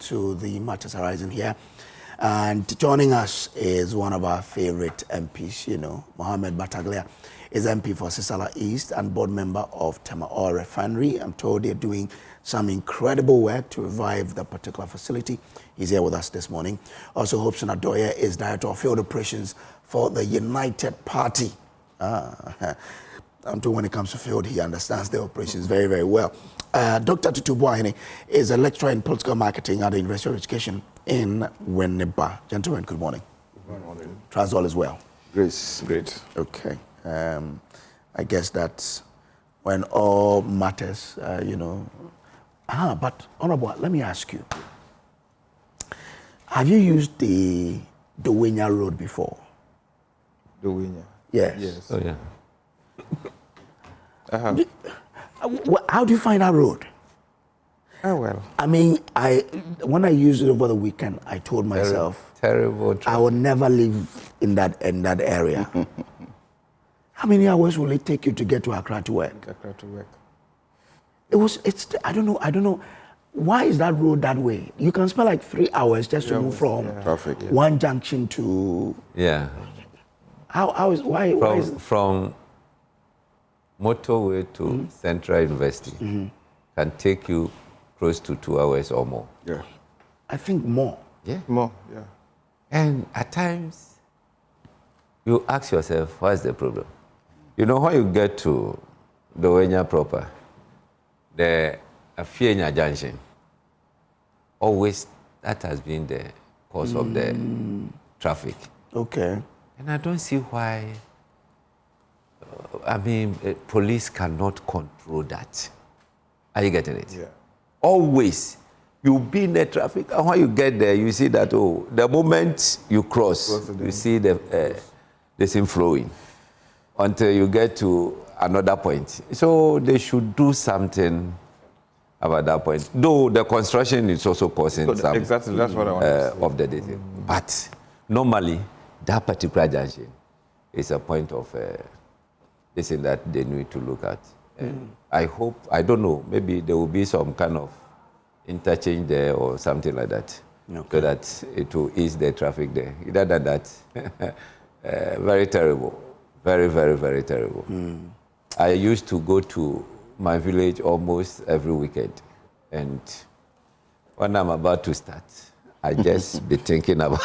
to the matters arising here. And joining us is one of our favorite MPs, Mohammed Bataglia is MP for Sisala East and board member of Tema Oil Refinery. I'm told they're doing some incredible work to revive the particular facility. He's here with us this morning. Also, Hopeson Adorye is Director of Field Operations for the United Party. I'm told when it comes to field, he understands the operations very, very well. Dr. Tutu Buahini is a lecturer in political marketing at the University of Education in Winneba. Gentlemen, good morning. Good morning. Trust all is well. Great. Okay. I guess that's when all matters, But, Honorable, let me ask you. Have you used the Dowenya Road before? Dowenya? Yes. Oh, yeah. I have. How do you find that road? Oh, well. I mean, when I used it over the weekend, I told myself, terrible traffic. I will never live in that area. How many hours will it take you to get to Accra to work? Accra to work. I don't know. Why is that road that way? You can spend like 3 hours just to move from traffic, one junction to... Yeah. Why is from motorway to Central University can take you close to 2 hours or more. Yeah. I think more. Yeah. More, yeah. And at times, you ask yourself, what's the problem? When you get to Dowenya proper, the Afienya Junction, always that has been the cause of the traffic. Okay. And I don't see why, police cannot control that. Are you getting it? Yeah. Always, you be in the traffic, and when you get there, you see that, the moment you cross you see the thing flowing until you get to another point. So they should do something about that point. Though the construction is also causing some... Exactly, that's what I want to say. Of the detail. But normally, that particular junction is a point of this thing that they need to look at. I hope, I don't know, maybe there will be some kind of interchange there or something like that, so that it will ease the traffic there. Other than that, very terrible. Very, very, very terrible. I used to go to my village almost every weekend. And when I'm about to start, I just be thinking about...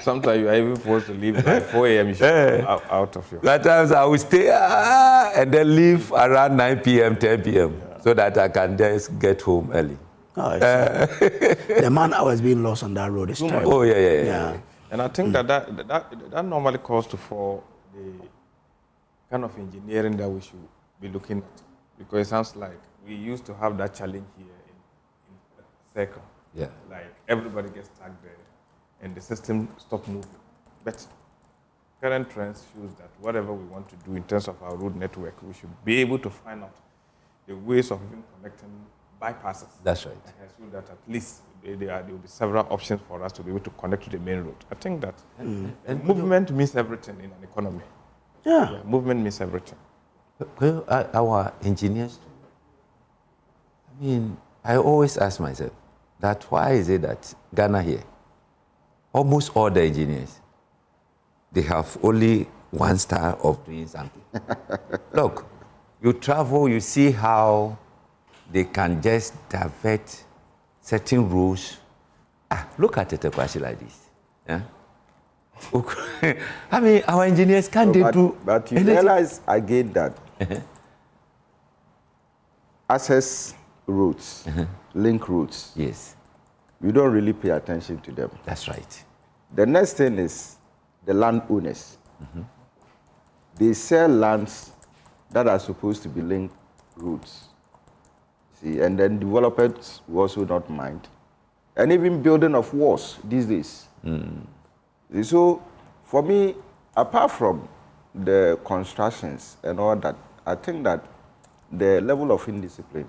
Sometimes you are even forced to leave by 4 a.m. You should go out of your... At times I will stay and then leave around 9 p.m., 10 p.m. So that I can just get home early. The man hours being lost on that road is terrible. Oh, yeah. And I think that normally calls for the kind of engineering that we should be looking at. Because it sounds like we used to have that challenge here in Circle. Yeah. Like everybody gets stuck there and the system stops moving. But current trends shows that whatever we want to do in terms of our road network, we should be able to find out the ways of even connecting bypasses. That's right. So that at least there will be several options for us to be able to connect to the main road. I think that and movement means everything in an economy. Yeah. Movement means everything. Our engineers, I always ask myself that why is it that Ghana here, almost all the engineers, they have only one style of doing something. Look, you travel, you see how they can just divert certain rules. Look at it like this. Yeah? Our engineers can't do... But you realize again that access routes, link routes, yes, you don't really pay attention to them. That's right. The next thing is the landowners. They sell lands that are supposed to be link routes. See, and then developers will also not mind. And even building of walls these days. So for me, apart from the constructions and all that, I think that the level of indiscipline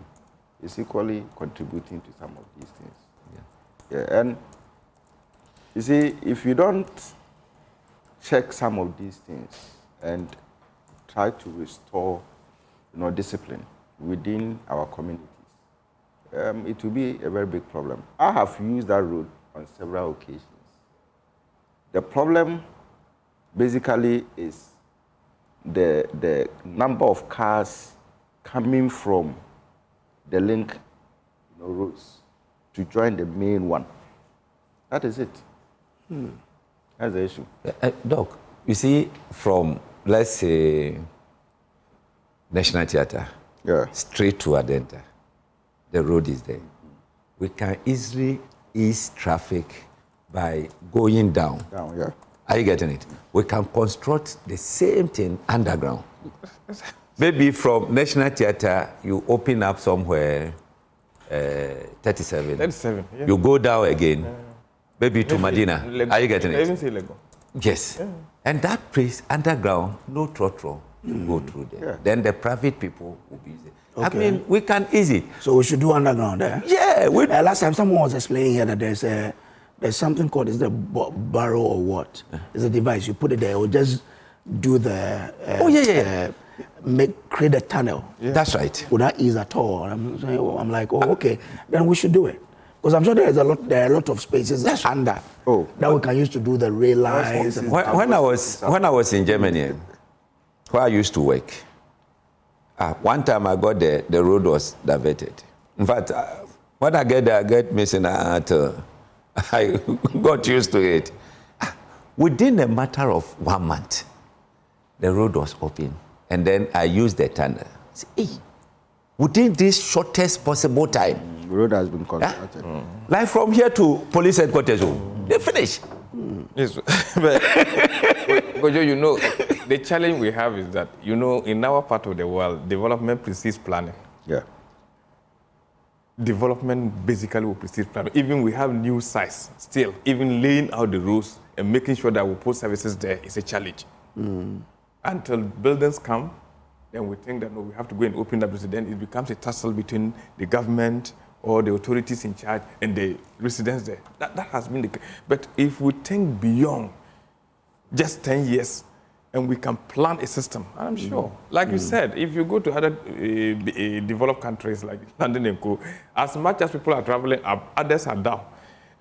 is equally contributing to some of these things. Yeah, and you see, if you don't check some of these things and try to restore, discipline within our communities, it will be a very big problem. I have used that road on several occasions. The problem basically is the number of cars coming from the link roads to join the main one. That is it. That's the issue. Doc, you see, from, let's say, National Theatre, straight to Adenta, the road is there. We can easily ease traffic by going down. Are you getting it? We can construct the same thing underground. Maybe from National Theatre, you open up somewhere, 37. 37, yeah. You go down again, maybe to Medina. Are you getting it? Even say Lego. Yes. Yeah. And that place, underground, no trotro, go through there. Yeah. Then the private people will be there. Okay. I mean, we can ease it. So we should do underground there? Yeah. Last time someone was explaining here that there's something called, is the barrow or what? It's a device, you put it there, it will just do the... create a tunnel. Yeah. That's right. Without ease at all. I'm like, oh, okay, then we should do it. Because I'm sure there are a lot of spaces under that we can use to do the rail lines. When I was in Germany, where I used to work, one time I got there, the road was diverted. In fact, when I get there, I get missing out. I got used to it. Within a matter of 1 month, the road was open. And then I used the tunnel. Hey, within this shortest possible time, the road has been constructed. Like from here to police headquarters, they finish. Yes, but you know, the challenge we have is that, you know, in our part of the world, development precedes planning. Yeah. Development basically will precede planning. Even we have new sites, still, even laying out the roads and making sure that we put services there is a challenge. Until buildings come, then we think that no, we have to go and open up. Then it becomes a tussle between the government or the authorities in charge and the residents there. That has been the case. But if we think beyond just 10 years and we can plan a system, I'm sure, like you said, if you go to other developed countries like London and Co., as much as people are traveling up, others are down.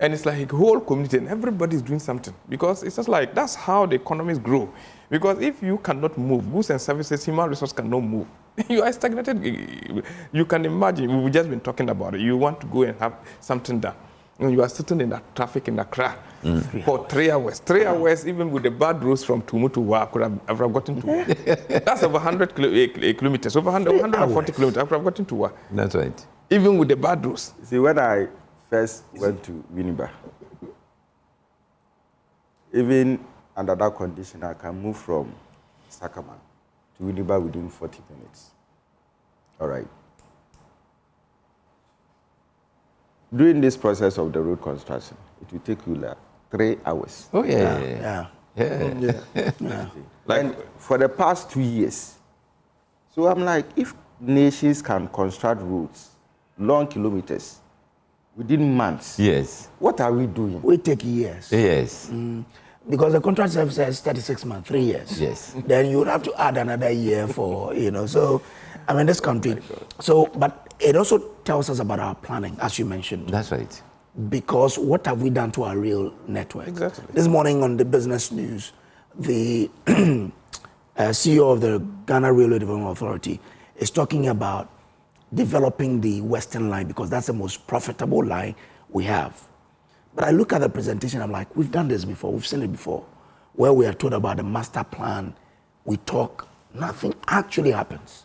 And it's like a whole community and everybody's doing something. Because it's just like, that's how the economies grow. Because if you cannot move, goods and services, human resources cannot move. You are stagnated. You can imagine, we've just been talking about it. You want to go and have something done. And you are sitting in that traffic in Accra for 3 hours. 3 hours, even with the bad roads from Tumu to Wa, I could have gotten to Wa. That's over 100 kilometers, over 140 kilometers, I could have gotten to Wa. That's right. Even with the bad roads. See, when I first went to Winneba, even under that condition, I can move from Sakaman to Winneba within 40 minutes. All right. During this process of the road construction, it will take you like 3 hours. Oh, yeah. And for the past 2 years, so I'm like, if nations can construct roads, long kilometers, within months, yes, what are we doing? We take years. Yes. Because the contract says 36 months, 3 years. Yes. Then you would have to add another year for, so, I mean, this country. So, but it also tells us about our planning, as you mentioned. That's right. Because what have we done to our rail network? Exactly. This morning on the business news, the CEO of the Ghana Railway Development Authority is talking about developing the Western line because that's the most profitable line we have. But I look at the presentation, I'm like, we've done this before, we've seen it before, where we are told about the master plan, we talk, nothing actually happens.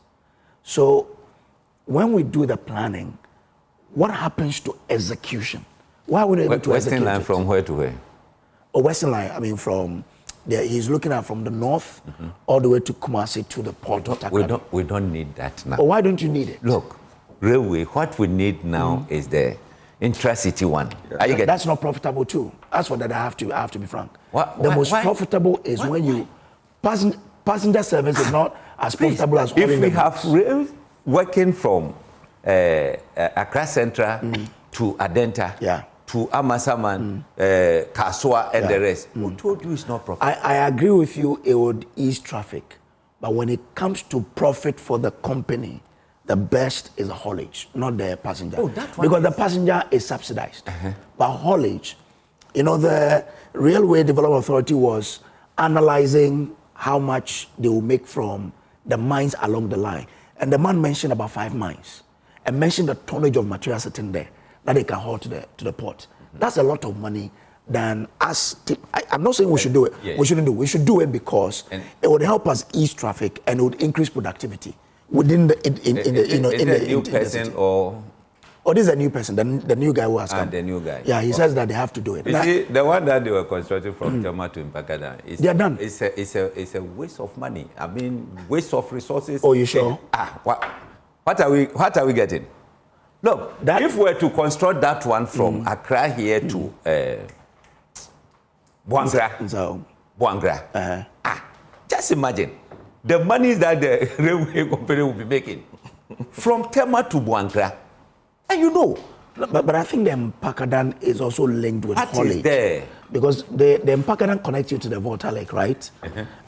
So when we do the planning, what happens to execution? Why are we not able to execute Western line it? from where to where? A Western line, I mean, from there, he's looking at from the north all the way to Kumasi to the port of Takada. We don't need that now. But why don't you need it? Look, railway, what we need now is the intracity one. Yeah. That's not profitable too. That's what that I have to be frank. The most profitable is when you passenger service is not as profitable as if we have rail working from Accra Central to Adenta, to Amasaman, Kaswa, and the rest. Who told you it's not profitable? I agree with you, it would ease traffic. But when it comes to profit for the company, the best is the haulage, not the passenger. Oh, that one because the passenger is subsidized. But haulage, you know, the Railway Development Authority was analyzing how much they will make from the mines along the line. And the man mentioned about 5 mines and mentioned the tonnage of material sitting there that they can haul to the port. That's a lot of money than us. I'm not saying we should do it. Yeah. We shouldn't do it. We should do it because it would help us ease traffic and it would increase productivity within the new person or this is a new person, the new guy who has come. the new guy. Yeah, he says that they have to do it. You see, the one that they were constructing from Tema to Impakada, they are done. It's a waste of money. I mean, waste of resources. Oh, you sure? What are we getting? Look, if we were to construct that one from Accra here to Buangra, just imagine the money that the railway company will be making from Tema to Buangra. And you know. But I think the Mpakadan is also linked with haulage. There. Because the Mpakadan connects you to the Volta Lake, right?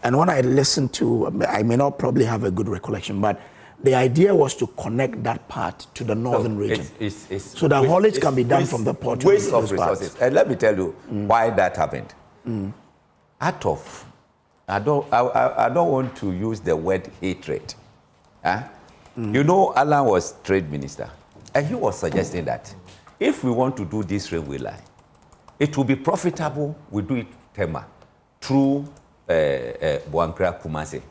And when I listened to, I may not probably have a good recollection, but the idea was to connect that part to the northern region. So the haulage can be done from the port to waste of resources. Parts. And let me tell you why that happened. I don't want to use the word hatred. You know, Alan was trade minister. And he was suggesting that if we want to do this railway line, it will be profitable, we do it Tema through Buangra Kumasi.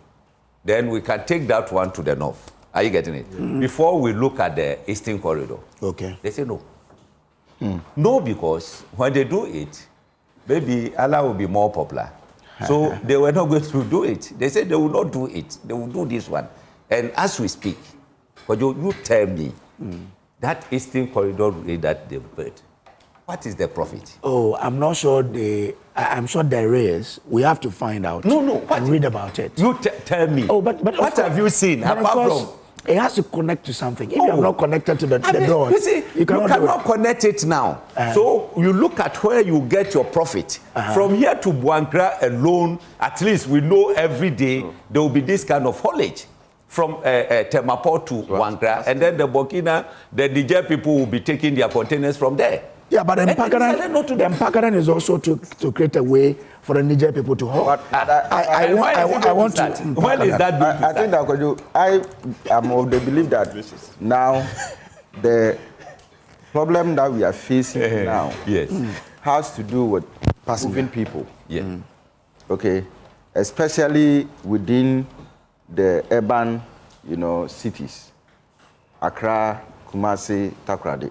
Then we can take that one to the north. Are you getting it? Before we look at the Eastern Corridor. Okay. They say no. No, because when they do it, maybe Allah will be more popular. So they were not going to do it. They said they will not do it. They will do this one. And as we speak, you tell me, that Eastern Corridor that they built, what is the profit? Oh, I'm not sure I'm sure there is. We have to find out. No. And read about it. You tell me. Oh, but what have you seen apart from? It has to connect to something. If you're not connected to the door, you see, you cannot connect it now. So you look at where you get your profit. From here to Buangra alone, at least we know every day there will be this kind of haulage. From Temapo to Buangra, and then the Niger people will be taking their containers from there. Yeah, but the Mpakadan is also to create a way for the Niger people to haul. I want to. When is that going to I think that I am of the belief that now the problem that we are facing now has to do with moving people. Yeah. Okay, especially within the urban, cities, Accra, Kumasi, Takoradi,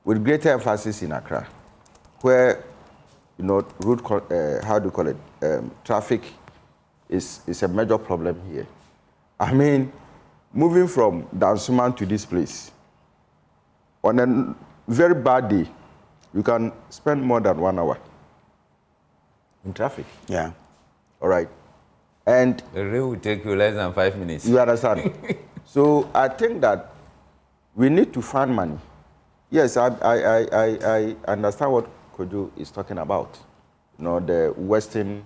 with greater emphasis in Accra, where, traffic is a major problem here. I mean, moving from Dansuman to this place, on a very bad day, you can spend more than 1 hour in traffic. Yeah. All right. And the rail will take you less than 5 minutes. You understand? So I think that we need to find money. Yes, I understand what Kojo is talking about. The Western,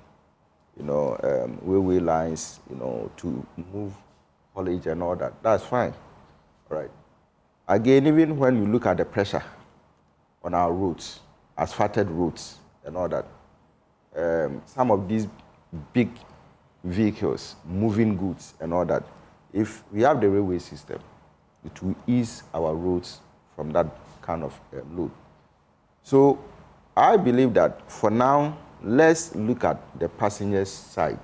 railway lines, to move haulage and all that. That's fine. All right. Again, even when you look at the pressure on our roads, asphalted roads and all that, some of these big vehicles, moving goods and all that, if we have the railway system, it will ease our roads from that kind of load. So I believe that for now, let's look at the passengers' side.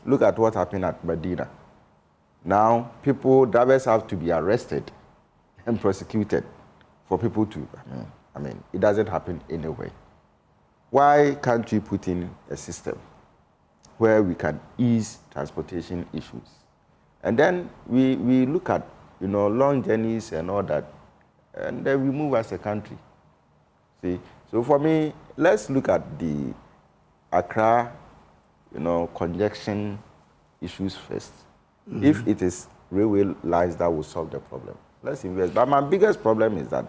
Look at what happened at Medina. Now, drivers have to be arrested and prosecuted for people to, it doesn't happen anyway. Why can't we put in a system where we can ease transportation issues? And then we look at, long journeys and all that, and then we move as a country. See? So for me, let's look at the Accra, congestion issues first. If it is railway lines that will solve the problem, let's invest. But my biggest problem is that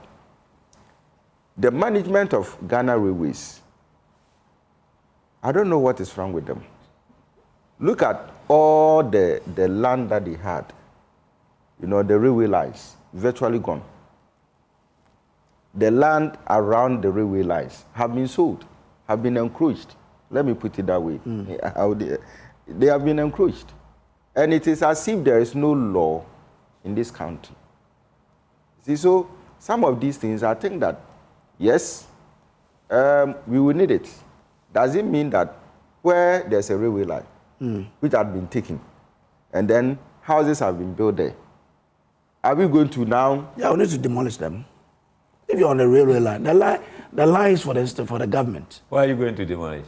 the management of Ghana Railways, I don't know what is wrong with them. Look at all the land that they had, you know, the railway lines, virtually gone. The land around the railway lines have been sold, have been encroached. Let me put it that way. They have been encroached. And it is as if there is no law in this country. See, so some of these things, I think that, yes, we will need it. Does it mean that where there's a railway line, which had been taken, and then houses have been built there, are we going to now? Yeah, we need to demolish them. If you're on the railway line, the line is for the government. Why are you going to demolish?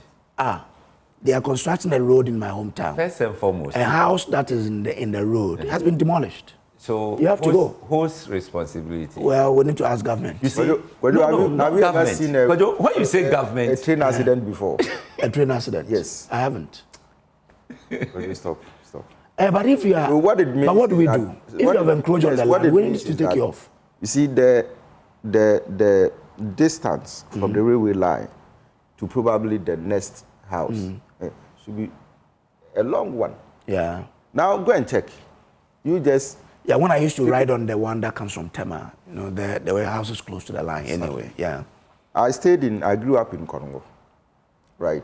They are constructing a road in my hometown. First and foremost. A house that is in the road has been demolished. So you have to go. Whose responsibility? Well, we need to ask government. You see, have you ever seen when you say government, a train accident before? A train accident? Yes. I haven't. Stop. But if you are, so what it means, but what do we do? If you have encroached on the land, we need to take you off. You see, the distance from the railway line to probably the next house should be a long one. Yeah. Now go and check. You just. Yeah, when I used to ride on the one that comes from Tema, you know, there were houses close to the line anyway. Yeah. I grew up in Kongo, right?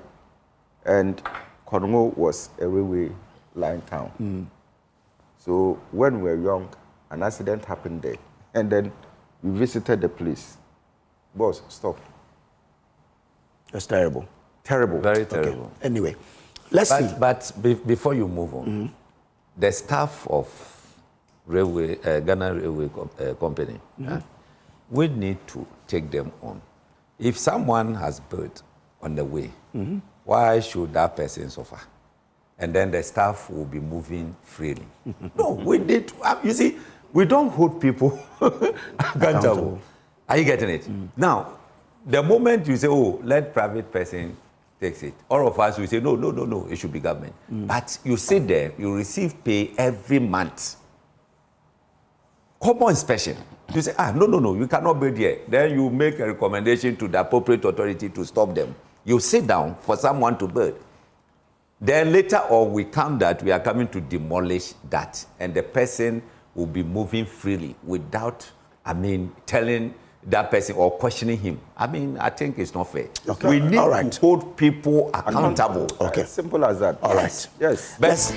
And Kongo was a railway line town. So when we were young, an accident happened there. And then we visited the place. Boss, stop. That's terrible. Terrible. Very terrible. Okay. Anyway, let's see. But before you move on, the staff of Ghana Railway Company, we need to take them on. If someone has built on the way, why should that person suffer? And then the staff will be moving freely. No, we need to, you see, we don't hold people accountable. Are you getting it? Now, the moment you say, oh, let private person take it, all of us will say, no, it should be government. But you sit there, you receive pay every month. Common inspection. You say, no, you cannot build here. Then you make a recommendation to the appropriate authority to stop them. You sit down for someone to build. Then later on, we come that we are coming to demolish that. And the person will be moving freely without, telling that person or questioning him. I think it's not fair. Okay. We need to hold people accountable. Okay. Simple as that. All right. Yes. Best.